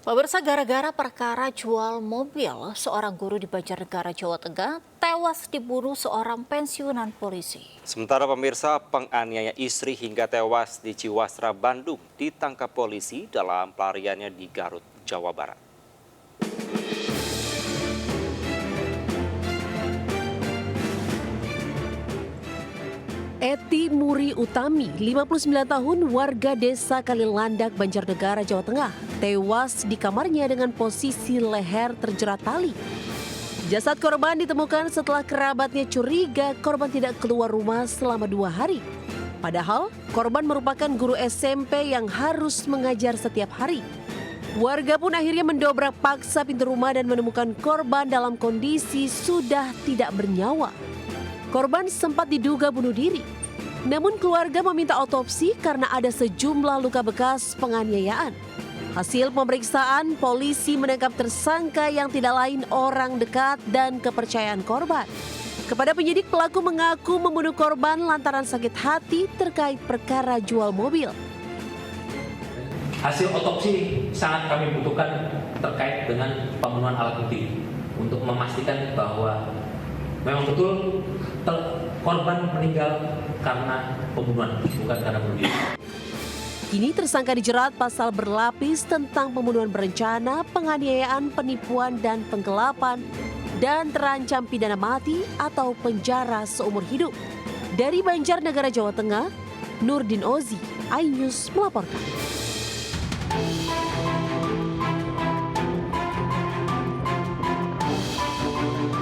Pemirsa, gara-gara perkara jual mobil, seorang guru di Banjarnegara, Jawa Tengah tewas dibunuh seorang pensiunan polisi. Sementara pemirsa, penganiaya istri hingga tewas di Ciwastra, Bandung ditangkap polisi dalam pelariannya di Garut, Jawa Barat. Eti Muri Utami, 59 tahun, warga desa Kalilandak, Banjarnegara, Jawa Tengah, tewas di kamarnya dengan posisi leher terjerat tali. Jasad korban ditemukan setelah kerabatnya curiga korban tidak keluar rumah selama 2 hari. Padahal korban merupakan guru SMP yang harus mengajar setiap hari. Warga pun akhirnya mendobrak paksa pintu rumah dan menemukan korban dalam kondisi sudah tidak bernyawa. Korban sempat diduga bunuh diri. Namun keluarga meminta otopsi karena ada sejumlah luka bekas penganiayaan. Hasil pemeriksaan, polisi menangkap tersangka yang tidak lain orang dekat dan kepercayaan korban. Kepada penyidik, pelaku mengaku membunuh korban lantaran sakit hati terkait perkara jual mobil. Hasil otopsi sangat kami butuhkan terkait dengan pembunuhan alat bukti untuk memastikan bahwa memang betul korban meninggal karena pembunuhan, bukan karena bunuh diri. Kini tersangka dijerat pasal berlapis tentang pembunuhan berencana, penganiayaan, penipuan, dan penggelapan, dan terancam pidana mati atau penjara seumur hidup. Dari Banjarnegara, Jawa Tengah, Nurdin Ozi, iNews melaporkan.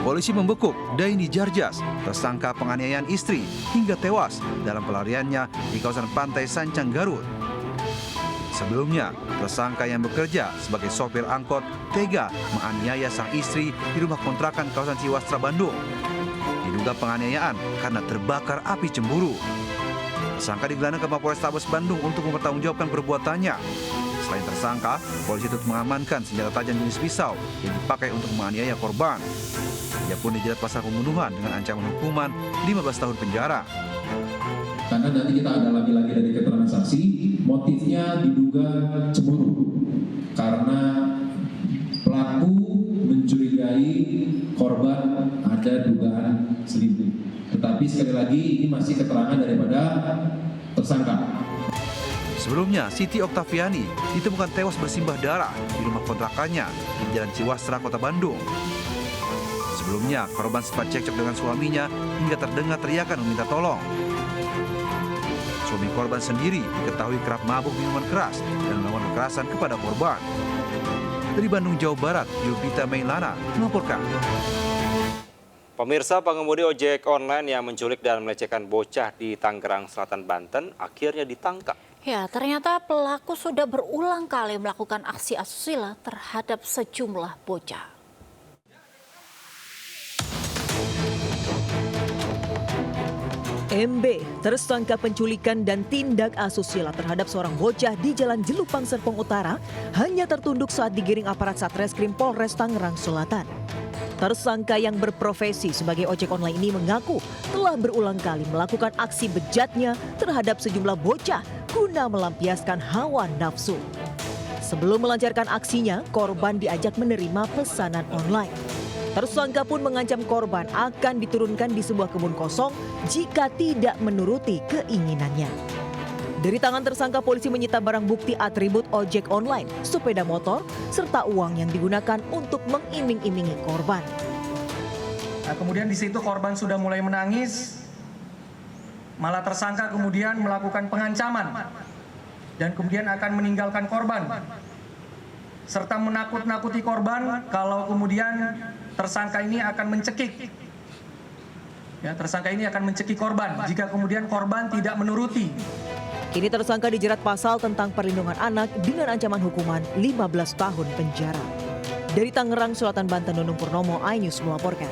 Polisi membekuk Daini Jarjas, tersangka penganiayaan istri hingga tewas dalam pelariannya di kawasan pantai Sancang, Garut. Sebelumnya, tersangka yang bekerja sebagai sopir angkot tega menganiaya sang istri di rumah kontrakan kawasan Ciwastra, Bandung. Diduga penganiayaan karena terbakar api cemburu. Tersangka digelandang ke Mapolrestabes Bandung untuk mempertanggungjawabkan perbuatannya. Selain tersangka, polisi turut mengamankan senjata tajam jenis pisau yang dipakai untuk menganiaya korban. Ia pun dijerat pasal pembunuhan dengan ancaman hukuman 15 tahun penjara. Karena nanti kita ada lagi dari keterangan saksi, motifnya diduga cemburu. Karena pelaku mencurigai korban ada dugaan selingkuh. Tetapi sekali lagi ini masih keterangan daripada tersangka. Sebelumnya, Siti Oktaviani ditemukan tewas bersimbah darah di rumah kontrakannya di Jalan Ciwastra, Kota Bandung. Sebelumnya, korban sempat cekcok dengan suaminya hingga terdengar teriakan meminta tolong. Suami korban sendiri diketahui kerap mabuk minuman keras dan melakukan kekerasan kepada korban. Dari Bandung, Jawa Barat, Yupita Meilana melaporkan. Pemirsa, pengemudi ojek online yang menculik dan melecehkan bocah di Tangerang Selatan, Banten akhirnya ditangkap. Ya, ternyata pelaku sudah berulang kali melakukan aksi asusila terhadap sejumlah bocah. MB, tersangka penculikan dan tindak asusila terhadap seorang bocah di Jalan Jelupang, Serpong Utara, hanya tertunduk saat digiring aparat Satreskrim Polres Tangerang Selatan. Tersangka yang berprofesi sebagai ojek online ini mengaku telah berulang kali melakukan aksi bejatnya terhadap sejumlah bocah guna melampiaskan hawa nafsu. Sebelum melancarkan aksinya, korban diajak menerima pesanan online. Tersangka pun mengancam korban akan diturunkan di sebuah kebun kosong jika tidak menuruti keinginannya. Dari tangan tersangka, polisi menyita barang bukti atribut ojek online, sepeda motor, serta uang yang digunakan untuk mengiming-imingi korban. Nah, kemudian di situ korban sudah mulai menangis, malah tersangka kemudian melakukan pengancaman dan kemudian akan meninggalkan korban, serta menakut-nakuti korban kalau kemudian tersangka ini akan mencekik. Ya, tersangka ini akan mencekik korban jika kemudian korban tidak menuruti. Kini tersangka dijerat pasal tentang perlindungan anak dengan ancaman hukuman 15 tahun penjara. Dari Tangerang Selatan, Banten, Nunung Purnomo, iNews melaporkan.